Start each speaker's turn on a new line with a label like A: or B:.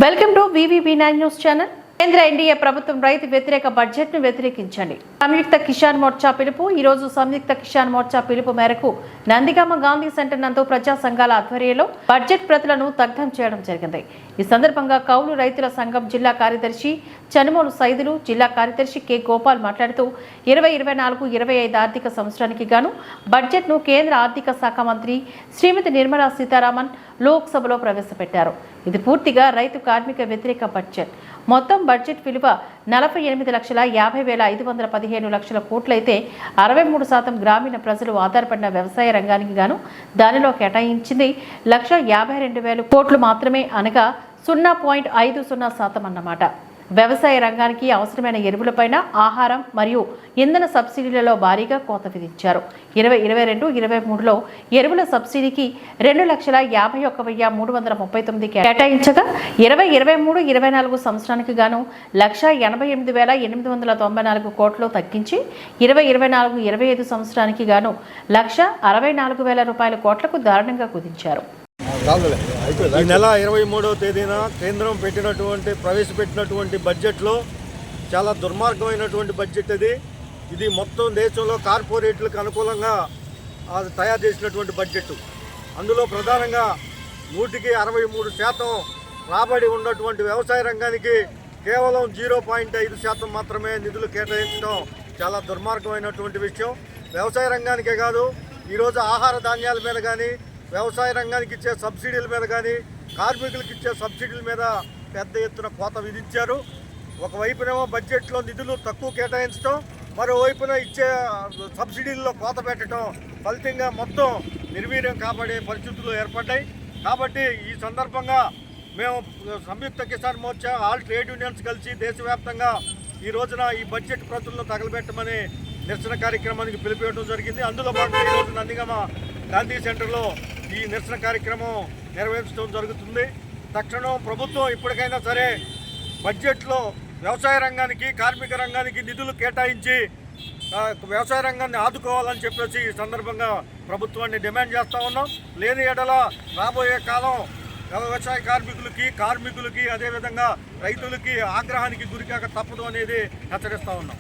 A: Welcome to VVV9 news channel. కేంద్ర NDA ప్రభుత్వం రైతు వ్యతిరేక బడ్జెట్ ను వ్యతిరేకించండి. సంయుక్త కిసాన్ మోర్చా పిలుపు. ఈ రోజు సంయుక్త కిసాన్ మోర్చా పిలుపు మేరకు నందిగామ గాంధీ సెంటర్ నందు ప్రజా సంఘాల ఆధ్వర్యంలో బడ్జెట్ ప్రతులను దగ్ధం చేయడం జరిగింది. ఈ సందర్భంగా కౌలు రైతుల సంఘం జిల్లా కార్యదర్శి చనుమోలు సైదులు, జిల్లా కార్యదర్శి కె గోపాల్ మాట్లాడుతూ 2024-25 ఆర్థిక సంవత్సరానికి గాను బడ్జెట్ ను కేంద్ర ఆర్థిక శాఖ మంత్రి శ్రీమతి నిర్మలా సీతారామన్ లోక్సభలో ప్రవేశపెట్టారు. ఇది పూర్తిగా రైతు కార్మిక వ్యతిరేక బడ్జెట్. మొత్తం బడ్జెట్ విలువ 48,50,515 కోట్లయితే 63% గ్రామీణ ప్రజలు ఆధారపడిన వ్యవసాయ రంగానికి గాను దానిలో కేటాయించింది 1,52,000 కోట్లు మాత్రమే, అనగా 0.50% అన్నమాట. వ్యవసాయ రంగానికి అవసరమైన ఎరువులపైన, ఆహారం మరియు ఇంధన సబ్సిడీలలో భారీగా కోత విధించారు. 2022-23లో ఎరువుల సబ్సిడీకి 2,51,339 కేటాయించగా 2023-24 సంవత్సరానికి గాను 1,88,894 కోట్లు తగ్గించి 2024-25 సంవత్సరానికి గాను 1,64,000 కోట్లకు దారుణంగా కుదించారు.
B: ఈ నెల 23వ తేదీన కేంద్రం ప్రవేశపెట్టినటువంటి బడ్జెట్లో చాలా దుర్మార్గమైనటువంటి బడ్జెట్ ఇది మొత్తం దేశంలో కార్పొరేట్లకు అనుకూలంగా తయారు చేసినటువంటి బడ్జెట్. అందులో ప్రధానంగా 63% రాబడి ఉన్నటువంటి వ్యవసాయ రంగానికి కేవలం 0.5% మాత్రమే నిధులు కేటాయించడం చాలా దుర్మార్గమైనటువంటి విషయం. వ్యవసాయ రంగానికే కాదు, ఈరోజు ఆహార ధాన్యాల మీద కానీ, వ్యవసాయ రంగానికి ఇచ్చే సబ్సిడీల మీద కానీ, కార్మికులకు ఇచ్చే సబ్సిడీల మీద పెద్ద ఎత్తున కోత విధించారు. ఒకవైపునేమో బడ్జెట్లో నిధులు తక్కువ కేటాయించడం, మరోవైపున ఇచ్చే సబ్సిడీల్లో కోత పెట్టడం, ఫలితంగా మొత్తం నిర్వీర్యం కాబడే పరిస్థితులు ఏర్పడ్డాయి. కాబట్టి ఈ సందర్భంగా మేము Samyukta Kisan Morcha, all trade unions కలిసి దేశవ్యాప్తంగా ఈ రోజున ఈ బడ్జెట్ ప్రతులను తగలబెట్టమని నిరసన కార్యక్రమానికి పిలిపివ్వడం జరిగింది. అందులో భాగంగా ఈరోజు నందిగామ గాంధీ సెంటర్లో ఈ నిరసన కార్యక్రమం నిర్వహించడం జరుగుతుంది. తక్షణం ప్రభుత్వం ఇప్పటికైనా సరే బడ్జెట్లో వ్యవసాయ రంగానికి, కార్మిక రంగానికి నిధులు కేటాయించి వ్యవసాయ రంగాన్ని ఆదుకోవాలని చెప్పేసి ఈ సందర్భంగా ప్రభుత్వాన్ని డిమాండ్ చేస్తూ ఉన్నాం. లేని ఎడల రాబోయే కాలం వ్యవసాయ కార్మికులకి, అదేవిధంగా రైతులకి ఆగ్రహానికి గురికాక తప్పదు అనేది హెచ్చరిస్తూ ఉన్నాం.